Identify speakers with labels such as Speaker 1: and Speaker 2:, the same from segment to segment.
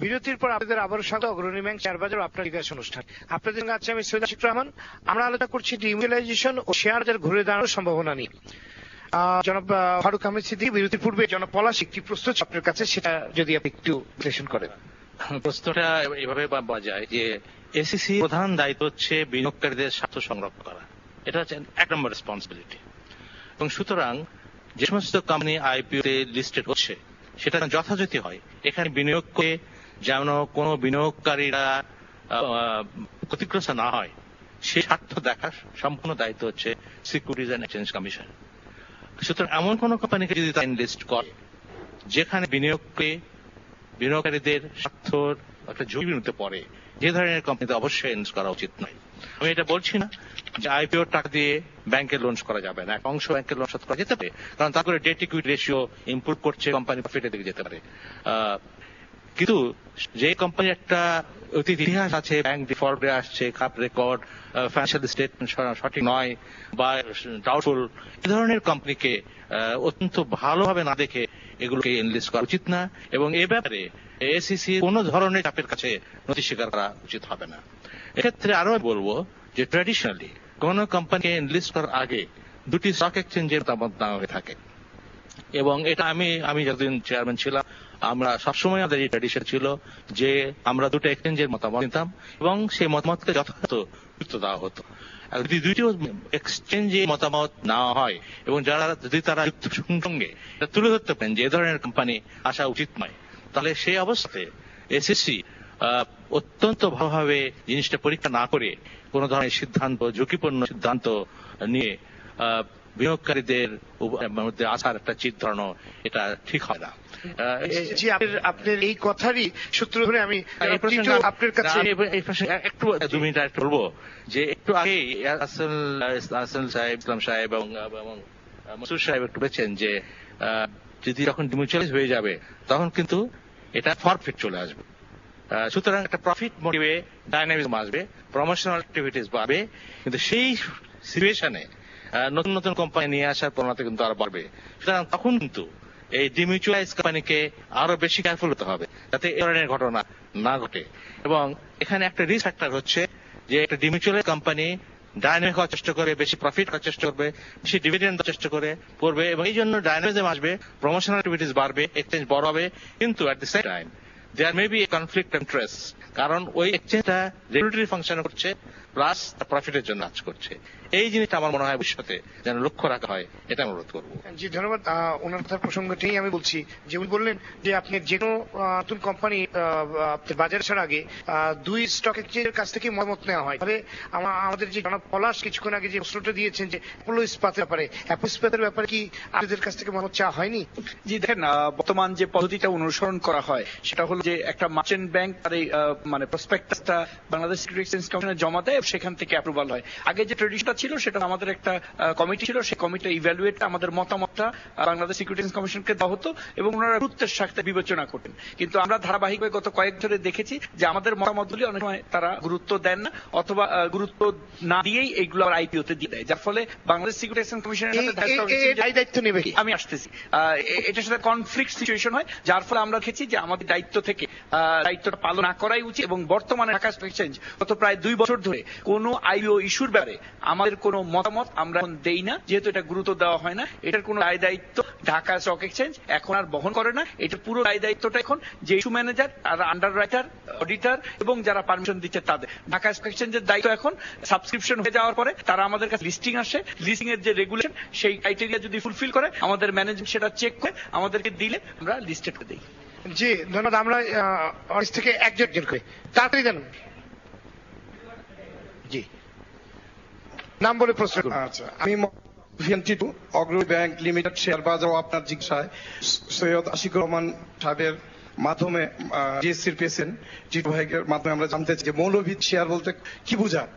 Speaker 1: বিরতির পর আপনাদের আবারও স্বাগত অগ্রণী ব্যাংক শেয়ার বাজার আপনার বিকাশ অনুষ্ঠান। আপনাদের সঙ্গে আছে আমি সৈয়দ আশিকুর রহমান। আমরা আলোচনা করছি ডিমিউচুয়ালাইজেশন ও শেয়ার বাজার ঘুরে দাঁড়ানোর সম্ভাবনা নিয়ে। জনাব ফারুক আহমেদ সিদ্দিকী, বিরতির পূর্বে জনাব পলাশ একটি প্রশ্ন আপনার কাছে, সেটা যদি আপনি একটু বিশ্লেষণ করেন।
Speaker 2: প্রশ্নটা এভাবে ভাবা যায় যে এসিসি প্রধান দায়িত্ব হচ্ছে বিনিয়োগকারীদের স্বার্থ সংরক্ষণ করা, এটা হচ্ছে এক নম্বর রেসপন্সিবিলিটি। এবং সুতরাং যে সমস্ত কোম্পানি আইপিও তে লিস্টেড হচ্ছে সেটা যথাযথ হয়, এখানে বিনিয়োগ করে যেন কোনো বিনিয়োগকারীরা ক্ষতিগ্রস্ত না হয় সেই স্বার্থ দেখার সম্পূর্ণ দায়িত্ব হচ্ছে সিকিউরিটিজ অ্যান্ড এক্সচেঞ্জ কমিশন। সুতরাং এমন কোন কোম্পানিকে যদি তারা লিস্ট করে যেখানে বিনিয়োগকারীদের স্বার্থর একটা ঝুঁকি নিতে পারে, যে ধরনের কোম্পানিতে অবশ্যই ইনভেস্ট করা উচিত নয়। আমি এটা বলছি না যে আইপিও টাকা দিয়ে ব্যাংকে লোন করা যাবে না, এক অংশ ব্যাংকের লোন শোধ করা যেতে পারে, কারণ তারপরে ডেট ইকুইটি রেশিও ইমপ্রুভ করছে, কোম্পানি প্রফিটের দিকে যেতে পারে। কিন্তু যে কোম্পানির একটা অতীত ইতিহাস আছে, ব্যাংক ডিফল্টে আসছে, খারাপ রেকর্ড, ফাইন্যান্সিয়াল স্টেটমেন্ট সঠিক নয় বা ডাউটফুল, এই ধরনের কোম্পানিকে অত্যন্ত ভালোভাবে না দেখে এগুলোকে এনলিস্ট করা উচিত না। এবং এ ব্যাপারে এসিসি কোন ধরনের চাপের কাছে নথি স্বীকার করা উচিত হবে না। এক্ষেত্রে আরো বলবো যে ট্র্যাডিশনালি কোন কোম্পানিকে এনলিস্ট করার আগে দুটি স্টক এক্সচেঞ্জের মতামত নেওয়া হয়ে থাকে। এবং এটা আমি যতদিন চেয়ারম্যান ছিলাম আমরা সবসময় আমাদের এই ট্র্যাডিশন ছিল যে আমরা দুটো এক্সচেঞ্জের মতামত নিতাম এবং সেই মতামতকে যথাযথ গুরুত্ব দেওয়া হতো। যদি দুইটিও এক্সচেঞ্জে মতামত নেওয়া হয় এবং যদি তারা সঙ্গে তুলে ধরতে পারেন যে এ ধরনের কোম্পানি আসা উচিত নয়, তাহলে সেই অবস্থাতে এসএসসি অত্যন্ত ভালোভাবে জিনিসটা পরীক্ষা না করে কোন ধরনের সিদ্ধান্ত, ঝুঁকিপূর্ণ সিদ্ধান্ত নিয়ে বিনিয়োগকারীদের মধ্যে আসার একটা চিন্তা ধারণা, এটা ঠিক হয় না।
Speaker 1: আপনার এই কথারই সূত্র ধরে আমি আপনার কাছে
Speaker 2: এই প্রশ্নে একটু 2 মিনিট একটু বলবো যে একটু আগে আসল সাহেব, ইসলাম সাহেব এবং মসুর সাহেব একটু বলেছেন যে যদি যখন ডিমিউচুয়ালাইজ হয়ে যাবে তখন কিন্তু এটা ফরফিট চলে আসবে। সুতরাং একটা প্রফিট মোটিভে ডাইনামিজম আসবে, প্রমোশনাল অ্যাক্টিভিটিস বাড়বে, কিন্তু সেই সিচুয়েশনে নতুন নতুন কোম্পানি নিয়ে আসার প্রবণতা কিন্তু আরো বাড়বে। সুতরাং তখন কিন্তু এই ডিমিউচুয়ালাইজ কোম্পানিকে আরো বেশি কেয়ারফুল হতে হবে যাতে এই ধরনের ঘটনা না ঘটে। এবং এখানে একটা রিস্ক ফ্যাক্টর হচ্ছে যে একটা ডিমিউচুয়ালাইজ কোম্পানি ডাইনামিক হওয়ার চেষ্টা করে, বেশি প্রফিট করার চেষ্টা করবে, বেশি ডিভিডেন্ড দেওয়ার চেষ্টা করবে এবং এই জন্য ডাইনামিজম আসবে, প্রমোশনাল অ্যাক্টিভিটিস বাড়বে, এক্সচেঞ্জ বড় হবে, কিন্তু at the same time there may be a conflict of interest, কারণ ওই এক্সচেঞ্জটা রেগুলেটরি ফাংশন করছে প্লাস প্রফিটের জন্য কাজ করছে। এই জিনিসটা আমার মনে হয় ভবিষ্যতে যেন লক্ষ্য রাখা হয়, এটা অনুরোধ করবো।
Speaker 1: জি ধন্যবাদ। ওনার কথার প্রসঙ্গটাই আমি বলছি যে উনি বললেন যে আপনি যে কোনো নতুন কোম্পানি বাজারে ছাড়ার আগে 2 স্টক এক্সচেঞ্জের কাছ থেকে মতামত নেওয়া হয়। তাহলে আমাদের যে জনাব পলাশ কিছুক্ষণ আগে যে প্রশ্নটা দিয়েছেন যে অ্যাপোলো ইস্পাতের ব্যাপারে কি আপনাদের কাছ থেকে মতামত চাওয়া হয়নি?
Speaker 3: জি দেখেন, বর্তমান যে পদ্ধতিটা অনুসরণ করা হয় সেটা হলো যে একটা মার্চেন্ট ব্যাংক তার এই মানে প্রসপেক্টাসটা বাংলাদেশ সিকিউরিটি এক্সচেঞ্জ কমিশনে জমা দেয়, সেখান থেকে অ্যাপ্রুভাল হয়। আগে যে ট্রেডিশনটা ছিল সেটা আমাদের একটা কমিটি ছিল, সেই কমিটি ইভ্যালুয়েট আমাদের মতামতটা বাংলাদেশ সিকিউরিটি এক্সচেঞ্জ কমিশনকে দেওয়া হতো এবং ওনারা গুরুত্বের সাথে বিবেচনা করতেন। কিন্তু আমরা ধারাবাহিকভাবে গত কয়েক ধরে দেখেছি যে আমাদের মতামতগুলি অনেক সময় তারা গুরুত্ব দেন না, অথবা গুরুত্ব না দিয়েই এইগুলো আইপিও তে দিয়ে দেয়, যার ফলে বাংলাদেশ সিকিউরিটি এক্সচেঞ্জ কমিশনের
Speaker 1: দায়িত্ব নেবে।
Speaker 3: আমি আসতেছি, এটার সাথে কনফ্লিক্ট সিচুয়েশন হয়, যার ফলে আমরা দেখেছি যে আমাদের দায়িত্ব থেকে দায়িত্বটা পালন না করাই উচিত। এবং বর্তমানে ঢাকা স্টক এক্সচেঞ্জ গত প্রায় 2 বছর ধরে কোনো আইপিও ইস্যুর ব্যাপারে আমাদের কোনো মতামত আমরা এখন দেই না, যেহেতু এটা গুরুত্ব দেওয়া হয় না। এটার কোনো দায় দায়িত্ব ঢাকা স্টক এক্সচেঞ্জ এখন আর বহন করে না। এটা পুরো দায় দায়িত্বটা এখন যে ইস্যু ম্যানেজার আর আন্ডার রাইটার, অডিটর এবং যারা পারমিশন দিচ্ছে তাদের। ঢাকা স্টক এক্সচেঞ্জের দায়িত্ব এখন সাবস্ক্রিপশন হয়ে যাওয়ার পরে তারা আমাদের কাছে লিস্টিং আসে, লিস্টিং এর যে রেগুলেশন সেই ক্রাইটেরিয়া যদি ফুলফিল করে আমাদের ম্যানেজমেন্ট সেটা চেক করে আমাদেরকে দিলে আমরা লিস্টেড করে দিই।
Speaker 1: জি ধন্যবাদ। আমরা অফিস থেকে একজন করে তাড়াতাড়ি দেন। জি নাম বলে প্রশ্ন করুন।
Speaker 4: আচ্ছা, আমি অগ্রণী ব্যাংক লিমিটেড শেয়ার বাজার আপনার জিজ্ঞাসায় সৈয়দ আশিকুর রহমান সাহেবের মাধ্যমে জিএসসির পেয়েছেন টিটু ভাইয়ের মাধ্যমে আমরা জানতে চাই যে মৌলভিত্তিক শেয়ার বলতে কি বোঝায়,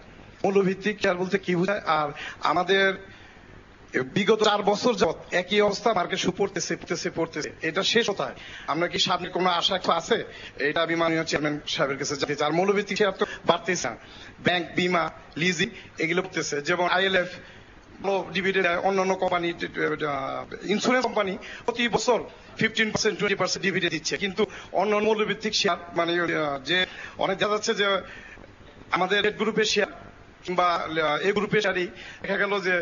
Speaker 4: মৌলভিত্তিক শেয়ার বলতে কি বোঝায়, আর আমাদের বিগত 4 বছর যাবত একই অবস্থা, মার্কেট পড়তেছে, এটা শেষ কোথায়? আমরা কি সামনে কোনো আশা আছে? এটা আমি মাননীয় চেয়ারম্যান সাহেবের কাছে জানতে চাই। আর মৌলভিত্তিক শেয়ার তো বাড়তেছে না, ব্যাংক, বিমা, লিজিং এগুলো করতেছে, যেমন আইএলএফ ভালো ডিভিডেন্ড দেয়। অন্যান্য কোম্পানি, ইন্স্যুরেন্স কোম্পানি প্রতি বছর 15% 20% ডিভিডেন্ড দিচ্ছে, কিন্তু অন্যান্য মূল্যভিত্তিক শেয়ার মানে যে অনেক দেখা যাচ্ছে যে আমাদের রেড গ্রুপের শেয়ার কিংবা এই গ্রুপের শেয়ারই দেখা গেল যে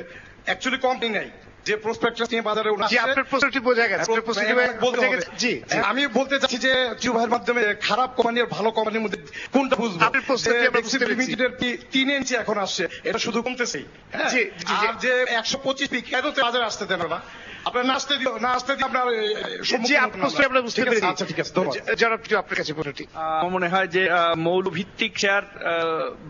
Speaker 4: অ্যাকচুয়ালি কোম্পানি নাই, যে প্রসপেক্টাস নিয়ে বাজারে
Speaker 1: জি, আপনার প্রশ্নটি বোঝা গেছে, আপনার প্রশ্নটি বোঝা গেছে। জি, জি।
Speaker 4: আমি বলতে চাচ্ছি যে জিও ভাইয়ের মাধ্যমে খারাপ কোম্পানি আর ভালো কোম্পানির মধ্যে কোনটা বুঝবো?
Speaker 1: আপনার প্রশ্নটি আমরা বুঝতে পেরেছি।
Speaker 4: লিমিটেডের 3 ইঞ্চি এখন আসছে, এটা শুধু কমতেছেই। হ্যাঁ?
Speaker 1: জি, জি, জি।
Speaker 4: আর যে 125 পিক এততে বাজারে আসতে দেন না, আপনার না আসতে দিও, না আসতে দিয়ে আপনার
Speaker 1: জি, আপনার প্রশ্নটি আমরা বুঝতে পেরেছি।
Speaker 4: আচ্ছা ঠিক আছে, ধন্যবাদ।
Speaker 1: জনাব প্রিয়, আপনার কাছে প্রশ্নটি।
Speaker 3: আমার মনে হয় যে মৌলভিত্তিক শেয়ার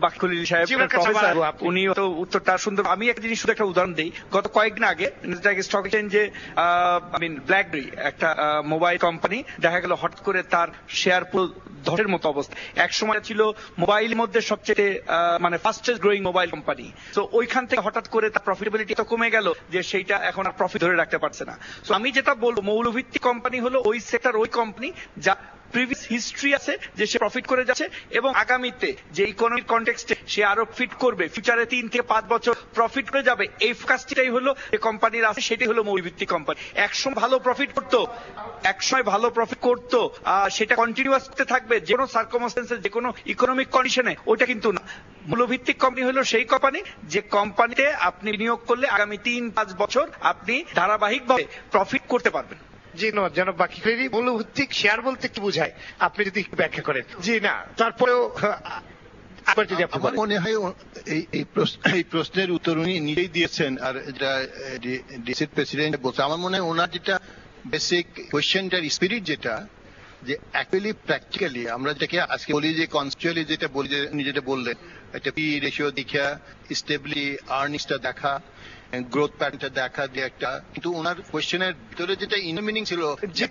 Speaker 3: বাকখলিল সাহেব
Speaker 1: জি, ওনার কাছে
Speaker 3: প্রফেসর,
Speaker 1: বাড়াবো আপনি।
Speaker 3: উনি তো উত্তরটা সুন্দর। আমি একটা জিনিস শুধু একটা উদাহরণ দিই। গত কয়েকদিন আগে স্টক এক্সচেঞ্জে ব্ল্যাকবেরি একটা মোবাইল কোম্পানি দেখা গেল হঠাৎ করে তার শেয়ার পুরো ধসের মতো অবস্থা। এক সময় ছিল মোবাইলের মধ্যে সবচেয়ে মানে ফাস্টেস্ট গ্রোয়িং মোবাইল কোম্পানি। তো ওইখান থেকে হঠাৎ করে তার প্রফিটেবিলিটি তো কমে গেল যে সেইটা এখন আর প্রফিট ধরে রাখতে পারছে না। তো আমি যেটা বলবো, মৌলভিত্তিক কোম্পানি হলো ওই সেক্টর, ওই কোম্পানি যা প্রিভিয়াস হিস্ট্রি আছে যে সে প্রফিট করে যাচ্ছে এবং আগামীতে যে ইকোনমিক কনটেক্সটে সে আরো ফিট করবে, ফিউচারে 3 থেকে 5 বছর প্রফিট করে যাবে, এই ফোকাসটাই হলো যে কোম্পানির আছে, সেটাই হলো মৌলভিত্তিক কোম্পানি। একসময় ভালো প্রফিট করতো, সেটা কন্টিনিউয়াস করতে থাকবে যে কোনো সার্কামস্টেন্সে, যে কোনো ইকোনমিক কন্ডিশনে, ওটা কিন্তু না। মূল্যভিত্তিক কোম্পানি হলো সেই কোম্পানি যে কোম্পানিতে আপনি বিনিয়োগ করলে আগামী 3-5 বছর আপনি ধারাবাহিকভাবে প্রফিট করতে পারবেন।
Speaker 1: জি, জনাব বাকখলিল, মূল্যভিত্তিক শেয়ার বলতে কি বোঝায় আপনি যদি একটু ব্যাখ্যা করেন। জি, না তারপরেও আবার যদি আপনি
Speaker 5: আমার
Speaker 1: বলেন।
Speaker 5: মনে হয় এই প্রশ্নের উত্তর উনি নিজেই দিয়েছেন, আর যেটা ডিসির প্রেসিডেন্ট বলছে, আমার মনে হয় ওনার যেটা বেসিক কোয়েশ্চেনটার স্পিরিট যেটা, যে অ্যাকচুয়ালি প্র্যাকটিক্যালি আমরা যেটাকে আজকে বলি যে কনসেপচুয়ালি যেটা বলি, যে উনি যেটা বললেন, একটা পি রেশিও দেখা, স্টেবলি আর্নিংসটা দেখা, গ্রোথ প্যাটার্নটা দেখা দিয়ে একটা, কিন্তু ওনার কোয়েশ্চেনের ভিতরে যেটা ইনার মিনিং ছিল যে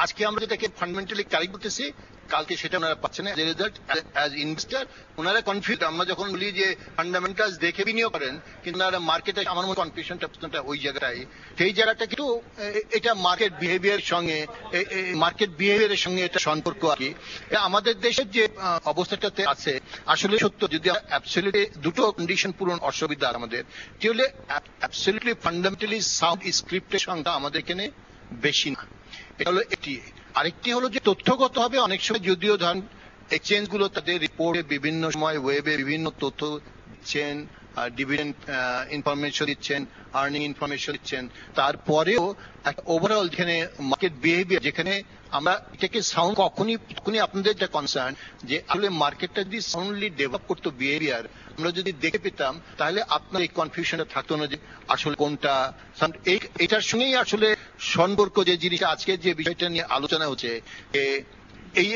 Speaker 5: আজকে আমরা যেটাকে ফান্ডামেন্টালি ক্যারি করতেছি, কালকে সেটা ওনারা পাচ্ছেন না। As a result as investor ওনারা কনফিউজ। আমরা যখন বলি যে ফান্ডামেন্টালস দেখে বিনিয়োগ করেন, কিন্তু ওনারা মার্কেটে, আমার মনে কনফিউশনটা ওই জায়গাটাই, সেই জায়গাটা কিন্তু এটা মার্কেট বিহেভিয়ারের সঙ্গে এটা সম্পর্ক আর কি। আমাদের দেশের যে অবস্থাটাতে আছে আসলে সত্য, যদি অ্যাবসলিউটলি দুটো কন্ডিশন পূরণ অসুবিধা আমাদের, এটি হলে অ্যাবসলিউটলি ফান্ডামেন্টালি সাউন্ড স্ক্রিপ্টের সংখ্যা আমাদের এখানে বেশি না। এটা হলো একটি। আরেকটি হলো যে তথ্যগত হবে অনেক সময়, যদিও ধরেন এক্সচেঞ্জ গুলো তাদের রিপোর্টে বিভিন্ন সময় ওয়েবে বিভিন্ন তথ্য দিচ্ছেন, ডিভিডেন্ড ইনফরমেশন দিচ্ছেন, আর্নিং ইনফরমেশন দিচ্ছেন, তারপরেও একটা ওভারঅল যেখানে মার্কেট বিহেভিয়ার, যেখানে আমরা এটাকে সাউন্ড কখনই আপনাদের যে কনসার্ন যে আসলে মার্কেটটা যদি সাউন্ডলি ডেভেলপ করতো বিহেভিয়ার, আমরা যদি দেখে পেতাম, তাহলে আপনার এই কনফিউশনটা থাকতো না যে আসলে কোনটা। এটার সঙ্গেই আসলে সম্পর্ক, যে জিনিসটা আজকে যে বিষয়টা নিয়ে আলোচনা হচ্ছে, এই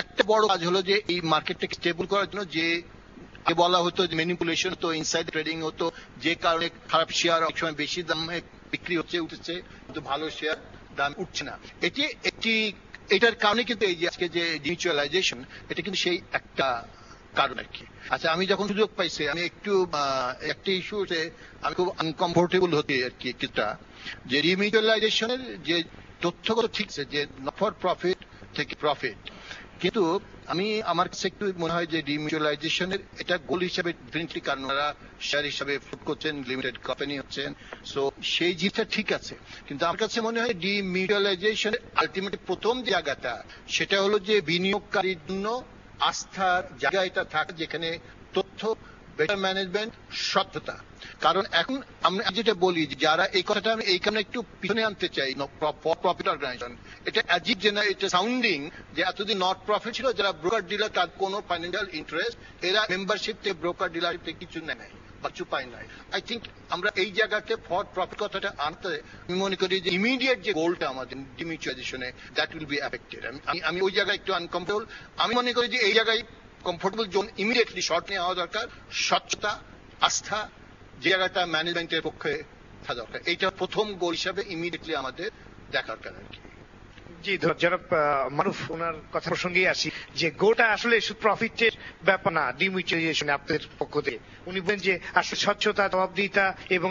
Speaker 5: একটা বড় কাজ হলো যে এই মার্কেটটাকে স্টেবল করার জন্য যে বলা হতো যে ম্যানিপুলেশন হতো, ইনসাইড ট্রেডিং হতো, যে কারণে খারাপ শেয়ার অনেক সময় বেশি দামে বিক্রি উঠছে, কিন্তু ভালো শেয়ার দাম উঠছে না। এটার কারণে কিন্তু এই যে আজকে যে মিউচুয়ালাইজেশন, এটা কিন্তু সেই একটা কারণ আর কি। আচ্ছা, আমি যখন সুযোগ পাইছি, আমি একটু একটা ইস্যুতে আমি খুব আনকমফোর্টেবল হতে আর কি, কিছুটা, যে রিমিউচুয়ালাইজেশনের যে তথ্যগত ঠিক আছে যে নট ফর প্রফিট থেকে প্রফিট, কিন্তু আমার কাছে একটু মনে হয় যে ডিমিউচুয়ালাইজেশনের এটা গোল হিসাবে ডেফিনেটলি, কারণ ওরা শেয়ার হিসাবে ফুট করছেন, লিমিটেড কোম্পানি হচ্ছেন, সো সেই জিনিসটা ঠিক আছে। কিন্তু আমার কাছে মনে হয় ডিমিউচুয়ালাইজেশনের আলটিমেটলি প্রথম জায়গাটা সেটা হলো যে বিনিয়োগকারীর জন্য আস্থার জায়গা এটা থাকে, যেখানে তথ্য, বেটার ম্যানেজমেন্ট, স্বচ্ছতা। কারণ এখন আমরা যেটা বলি, যারা এই কথাটা আমি এই কারণে একটু পিছনে আনতে চাই, প্রফিট অর্গানাইজেশন, এটা অ্যাজিভ যে না, এটা সাউন্ডিং যে এতদিন নট প্রফিট ছিল, যারা ব্রোকার ডিলার, তার কোনো ফাইন্যান্সিয়াল ইন্টারেস্ট, এরা মেম্বারশিপ থেকে ব্রোকার ডিলার থেকে কিছু নেয় বা কিছু পায় নাই। আই থিঙ্ক আমরা এই জায়গাতে ফর প্রফিট কথাটা আনতে, আমি মনে করি যে ইমিডিয়েট যে গোলটা আমাদের ডিমিউচুয়ালাইজেশনে, দ্যাট উইল বি অ্যাফেক্টেড। আমি ওই জায়গায় একটু আনকমফোর্টেবল। আমি মনে করি যে এই জায়গায় কমফোর্টেবল জোন ইমিডিয়েটলি শর্ট নিয়ে হওয়া দরকার, স্বচ্ছতা, আস্থা, যে জায়গাটা ম্যানেজমেন্টের পক্ষে থাকা দরকার, এইটা প্রথম গোল হিসাবে ইমিডিয়েটলি আমাদের দেখা দরকার আর কি।
Speaker 1: জি, জনাব মারুফ, ওনার কথা প্রসঙ্গেই আসি, যে গোটা আসলে শুধু প্রফিটের ব্যাপার না, ডিমিউচুয়ালাইজেশন আপনাদের পক্ষ থেকে উনি বলেন যে আসলে স্বচ্ছতা, জবাবদিহিতা এবং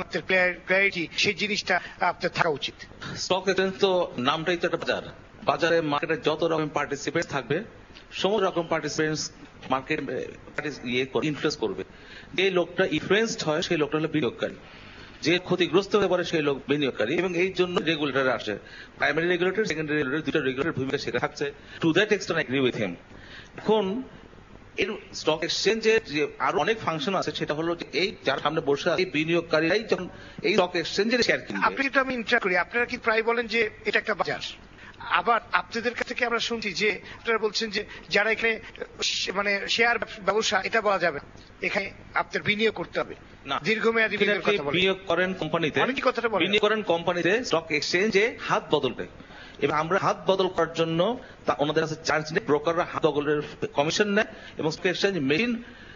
Speaker 1: ক্ল্যারিটি, সেই জিনিসটা আপনার থাকা উচিত।
Speaker 2: স্টক এক্সচেঞ্জ তো নামটাই তো একটা বাজার, বাজারে মার্কেটে যত রকম পার্টিসিপেন্ট থাকবে, সমস্ত রকম পার্টিসিপেন্টস মার্কেট ইনফ্লুয়েন্স করবে।
Speaker 6: যে লোকটা ইনফ্লুয়েন্সড হয় সেই লোকটা হলো বিনিয়োগকারী, যে ক্ষতিগ্রস্ত হতে পারে সেই লোক বিনিয়োগকারী, এবং এই জন্য রেগুলেটর আসে, প্রাইমারি রেগুলেটর, সেকেন্ডারি রেগুলেটর, দুটো রেগুলেটর ভূমিকা সেখানে থাকছে। To that extent I agree with him. এখন এর স্টক এক্সচেঞ্জের যে আরো অনেক ফাংশন আছে, সেটা হলো যে এই যার সামনে বসে আছে এই বিনিয়োগকারীরাই যখন এই স্টক এক্সচেঞ্জের শেয়ার কিনবে।
Speaker 1: আপনি কিন্তু আমি ইন্টার করি, আপনারা কি প্রায় বলেন যে এটা একটা বাজার, আবার আপনাদের কাছ থেকে আমরা শুনছি যে আপনারা বলছেন যে যারা এখানে মানে শেয়ার ব্যবসা, এটা বলা যাবে, এখানে আপনাদের বিনিয়োগ করতে হবে,
Speaker 6: না,
Speaker 1: দীর্ঘমেয়াদী বিনিয়োগের কথা বলেন।
Speaker 6: বিনিয়োগ করেন কোম্পানিতে,
Speaker 1: অনেকেই কথাটা বলেন।
Speaker 6: বিনিয়োগ করেন কোম্পানিতে স্টক এক্সচেঞ্জে হাত বদলবে, এবং আমরা হাত বদল করার জন্য ওনাদের কাছে চার্জ নেই, ব্রোকাররা হাত বদলের কমিশন নেয়, এবং স্টক এক্সচেঞ্জ মেশিন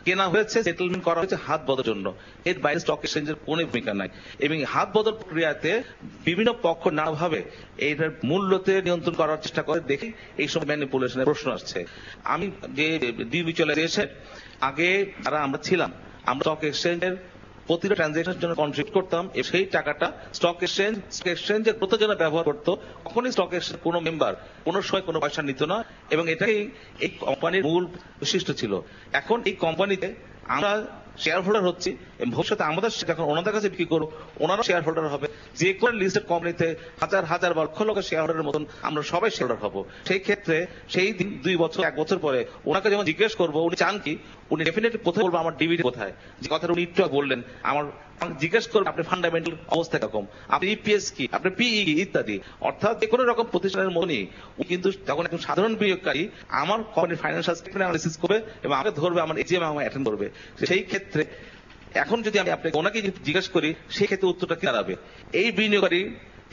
Speaker 6: কেনা হয়েছে, সেটেলমেন্ট করা হয়েছে হাত বদলের জন্য, এর বাইরে স্টক এক্সচেঞ্জের কোনো ভূমিকা নাই। এবং হাত বদল প্রক্রিয়াতে বিভিন্ন পক্ষ নানাভাবে এইটার মূল্যতে নিয়ন্ত্রণ করার চেষ্টা করে, দেখে এই সময় ম্যানিপুলেশনের প্রশ্ন আসছে। আমি যে ডিভিচুয়ালাইজেশন আগে যারা আমরা ছিলাম, আমরা স্টক এক্সচেঞ্জের প্রতিটা ট্রানজাকশনের জন্য কন্ট্রিবিউট করতাম, সেই টাকাটা স্টক এক্সচেঞ্জের প্রতি জন্য ব্যবহার করতো, কখনই স্টক এক্সচেঞ্জ কোনো মেম্বার কোনো সময় কোনো পয়সা নিত না, এবং এটাই এই কোম্পানির মূল বৈশিষ্ট্য ছিল। এখন এই কোম্পানিতে আমরা শেয়ার হোল্ডার হচ্ছি, এবং ভবিষ্যতে আমাদের যখন ওনাদের কাছে বিক্রি করবো, ওনারা শেয়ার হোল্ডার হবে। যে কোনো লিস্টেড কোম্পানিতে হাজার হাজার বা লক্ষ লক্ষ শেয়ার হোল্ডারের মতন আমরা সবাই শেয়ার হোল্ডার হবো। সেই ক্ষেত্রে সেই দিন 2 বছর 1 বছর পরে ওনাকে যখন জিজ্ঞেস করবো উনি চান কি, উনি ডেফিনেটলি কোথায় বলবো আমার ডিভিডি কোথায়, যে কথাটা উনি একটু বললেন, আমার জিজ্ঞেস করবো আপনি ফান্ডামেন্টাল অবস্থা কিরকম, আপনি ইপিএস কি, আপনি পিই ইত্যাদি, অর্থাৎ যে কোনো রকম প্রতিষ্ঠানের মতনই উনি কিন্তু তখন একজন সাধারণ বিনিয়োগকারী আমার কোম্পানির ফাইন্যান্সিয়াল স্টেটমেন্ট অ্যানালিসিস করবে, এবং আমাকে ধরবে, আমার এজিএম আমাকে অ্যাটেন্ড করবে। সেই ক্ষেত্রে এখন যদি আমি আপনাকে ওনাকে জিজ্ঞেস করি, সেই ক্ষেত্রে উত্তরটা কি দাঁড়াবে? এই বিনিয়োগকারী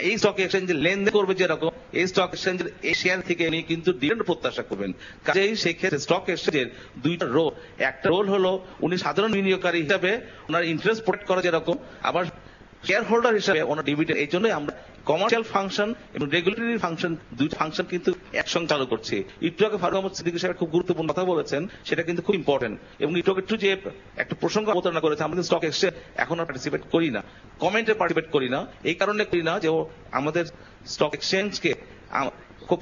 Speaker 6: এই স্টক এক্সচেঞ্জে লেনদেন করবে যেরকম, এই স্টক এক্সচেঞ্জের এই শেয়ার থেকে উনি কিন্তু ডিভিডেন্ড প্রত্যাশা করবেন। কাজেই সেই ক্ষেত্রে স্টক এক্সচেঞ্জের দুইটা রোল, একটা রোল হলো উনি সাধারণ বিনিয়োগকারী হিসাবে ওনার ইন্টারেস্ট প্রোটেক্ট করা যেরকম, আবার শেয়ার হোল্ডার হিসাবে ওনার ডিভিডেন্ড। এই জন্যই আমরা কমার্শিয়াল ফাংশন এবং রেগুলেটরি ফাংশন, দুই ফাংশন কিন্তু একসঙ্গে চালু করছি। একটু আগে ফারুক আহমদ সিদ্দিকী সাহেব খুব গুরুত্বপূর্ণ কথা বলেছেন, সেটা কিন্তু খুব ইম্পর্টেন্ট। এবং একটু যে একটা প্রসঙ্গ অবতারণা করেছে, আমরা স্টক এক্সচেঞ্জ এখন আর পার্টিসিপেট করি না, কমেন্টে পার্টিসিপেট করি না, এই কারণে করি না যে আমাদের স্টক এক্সচেঞ্জকে খুব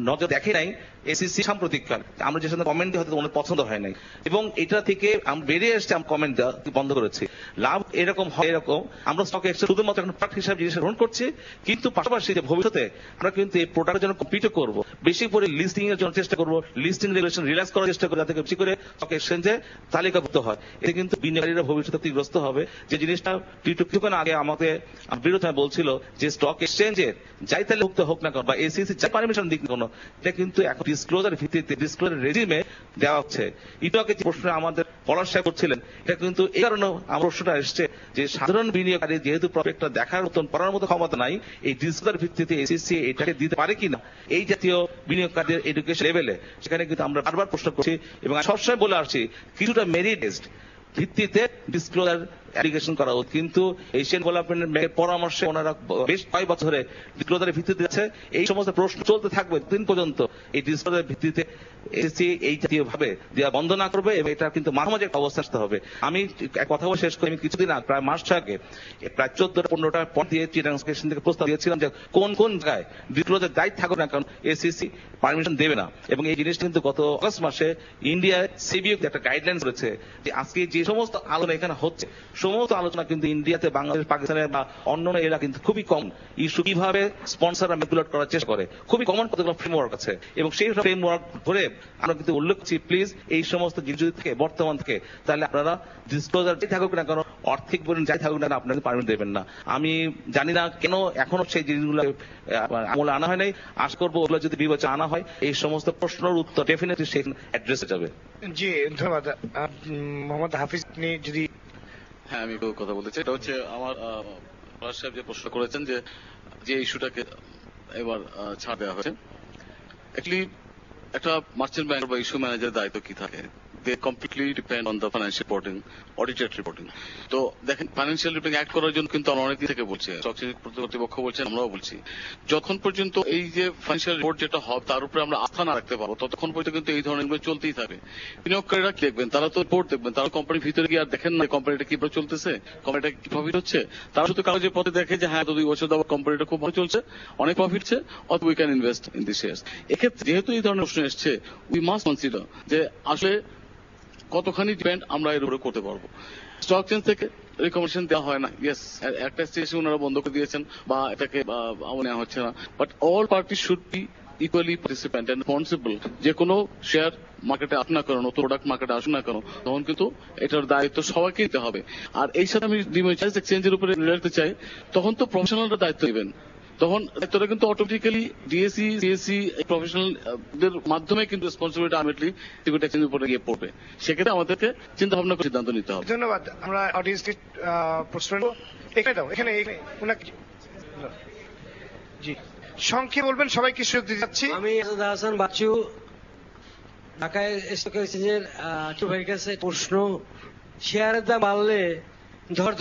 Speaker 6: নজর দেখে নাই এসিসি সাম্প্রতিককাল, আমরা যে সাথে কমেন্ট হয়তো ওনার পছন্দ হয় নাই, এবং এটা থেকে আমরা বেরিয়ে এসেছি, আমরা কমেন্ট দেওয়া বন্ধ করেছি। লাভ এরকম হয়, এরকম আমরা স্টক এক্সচেঞ্জ শুধুমাত্র এখন প্রোডাক্ট হিসাবে জিনিস গ্রহণ করছি, কিন্তু পাশাপাশি যে ভবিষ্যতে আমরা কিন্তু এই প্রোডাক্টের জন্য কম্পিট করবো, বেশি করে লিস্টিং এর জন্য চেষ্টা করবো, লিস্টিং রেগুলেশন রিল্যাক্স করার চেষ্টা করবো, যাতে বেশি করে স্টক এক্সচেঞ্জে তালিকাভুক্ত হয়। এতে কিন্তু বিনিয়োগকারীরা ভবিষ্যতে ক্ষতিগ্রস্ত হবে। যে জিনিসটা কিছুক্ষণ আগে আমাদের বিরোধী বলছিল যে স্টক এক্সচেঞ্জের যাই তাহলে ভুক্ত হোক না কেন, বা এসিসি যাই পারমিশন দিক না কেন, এটা কিন্তু এখন ডিসক্লোজার ভিত্তিতে, ডিসক্লোজার রেজিমে দেওয়া হচ্ছে। ইটোকে যে প্রশ্ন আমাদের পলাশ সাহেব করছিলেন, এটা কিন্তু এই কারণে আমার প্রশ্নটা এসছে যে সাধারণ বিনিয়োগকারী যেহেতু প্রজেক্টটা দেখার মতন পড়ার মতো ক্ষমতা নাই, এই ডিসক্লোজার ভিত্তিতে এসিসি এটাকে দিতে পারে কিনা এই জাতীয় বিনিয়োগকারীদের এডুকেশন লেভেলে, সেখানে কিন্তু আমরা বারবার প্রশ্ন করছি, এবং সবসময় বলে আসছি কিছুটা মেরিট বেসড ভিত্তিতে ডিসক্লোজার অ্যালিগেশন করা উচিত। কিন্তু এশিয়ান ডেভেলপমেন্ট ব্যাংকের পরামর্শে ওনারা বেশ কয়েক বছর ধরে ডিসক্লোজারের ভিত্তিতে আছে, এই সমস্ত প্রশ্ন চলতে থাকবে দিন পর্যন্ত এই ডিসক্লোজারের ভিত্তিতে এসএসসি এই জাতীয় ভাবে দেওয়া বন্ধ না করবে, এবং এটা কিন্তু মাঝামাঝি একটা অবস্থা আসতে হবে। আমি কথা বলে শেষ করি, আমি কিছুদিন আগে প্রায় মাস আগে প্রায় 14-15টা পয়েন্ট দিয়ে চিটাগাং স্টেশন থেকে প্রস্তাব দিয়েছিলাম যে কোন কোন জায়গায় ডিসক্লোজার দায়িত্ব থাকুক না কারণ এসএসসি পারমিশন দেবে না, এবং এই জিনিসটা কিন্তু গত আগস্ট মাসে ইন্ডিয়া সিবিও একটা গাইডলাইন করেছে যে আজকে যে সমস্ত আলোচনা এখানে হচ্ছে, সমস্ত আলোচনা কিন্তু ইন্ডিয়াতে, বাংলাদেশ, পাকিস্তানের বা অন্যান্য এরা কিন্তু খুবই কম ইস্যু কিভাবে স্পন্সররা ম্যানিপুলেট করার চেষ্টা করে, খুবই কমন কতগুলো ফ্রেমওয়ার্ক আছে, এবং সেই ফ্রেমওয়ার্ক ধরে আমরা কিন্তু উল্লেখ করছি প্লিজ এই সমস্ত জিনিস যদি থাকে বর্তমান থেকে, তাহলে আপনারা ডিসক্লোজার যাই থাকুক না কেন, আর্থিক বলুন যাই থাকুক না কেন, আপনাদের পারমিট দেবেন না। আমি জানি না কেন এখনো সেই জিনিসগুলো আমলে আনা হয় নাই, আশা করবো ওগুলো যদি বিবেচনা আনা হয় এই সমস্ত প্রশ্নের উত্তর ডেফিনেটলি সেখানে অ্যাড্রেসে যাবে।
Speaker 1: জি ধন্যবাদ। মোহাম্মদ হাফিজ, আপনি যদি।
Speaker 7: হ্যাঁ, আমি একটু কথা বলতে চাই। এটা হচ্ছে আমার পলাশ সাহেব যে প্রশ্ন করেছেন যে ইস্যুটাকে এবার ছাড় দেওয়া হয়েছে, অ্যাকচুয়ালি একটা মার্চেন্ট ব্যাংক বা ইস্যু ম্যানেজারের দায়িত্ব কি থাকে? They completely depend on the financial reporting, audited reporting. তো দেখেন, ফাইন্যান্সিয়াল রিপোর্টিং অ্যাক্ট করার জন্য কিন্তু আমরা অনেকদিন থেকে বলছি, কর্তৃপক্ষ বলছেন, আমরাও বলছি, যতক্ষণ পর্যন্ত এই যে ফাইন্যান্সিয়াল রিপোর্ট যেটা হবে তার উপরে আমরা আস্থা না রাখতে পারবো, ততক্ষণ পর্যন্ত কিন্তু এই ধরনের চলতেই থাকে। বিনিয়োগকারীরা কি দেখবেন? তারা তো রিপোর্ট দেখবেন, তারা কোম্পানির ভিতরে গিয়ে আর দেখেন না কোম্পানিটা কিভাবে চলতেছে, কোম্পানিটা কি প্রফিট হচ্ছে। তারা শুধু কাগজের পথে দেখে যে হ্যাঁ 2 বছর দেওয়া কোম্পানিটা খুব ভালো চলছে, অনেক প্রফিট হচ্ছে, অথবা we can invest in this shares. এক্ষেত্রে যেহেতু এই ধরনের প্রশ্ন এসছে, উই মাস্ট কনসিডার যে আসলে কতখানি ডিপেন্ড আমরা এর উপরে করতে পারবো। স্টক এক্সচেঞ্জ থেকে রিকমেন্ডেশন দেওয়া হয় না, ইয়েস একটা স্টেশন ওনারা বন্ধ করে দিয়েছেন বা এটাকে নেওয়া হচ্ছে না, but all party should be equally participant and responsible. যে কোনো শেয়ার মার্কেটে আসুন না কেন, নতুন প্রোডাক্ট মার্কেটে আসুন না কেন, তখন কিন্তু এটার দায়িত্ব সবাইকে নিতে হবে। আর এই সাথে আমি ডিমেটাইজ এক্সচেঞ্জের উপরে রাখতে চাই, তখন তো প্রফেশনালরা দায়িত্ব নেবেন, তখন দায়িত্বটা কিন্তু অটোমেটিক্যালি ডিএসসি সিএসসি প্রফেশনাল দের মাধ্যমে কিন্তু রেসপন্সিবিলিটি আলটিমেটলি সিকিউরিটি এক্সচেঞ্জের উপরে গিয়ে পড়বে। সেক্ষেত্রে আমাদেরকে চিন্তা ভাবনা করে সিদ্ধান্ত নিতে হবে।
Speaker 1: ধন্যবাদ। আমরা অডিয়েন্সকে প্রশ্ন নেব। এখানে দাও, এখানে ওনাকে জি সংক্ষেপে বলবেন, সবাইকে সুযোগ দিতে যাচ্ছি।
Speaker 8: আমি আসাদ হাসান বাচ্চু, ঢাকা স্টক এক্সচেঞ্জের ভাইয়ের কাছে প্রশ্ন, শেয়ারের দাম বাড়লে ধর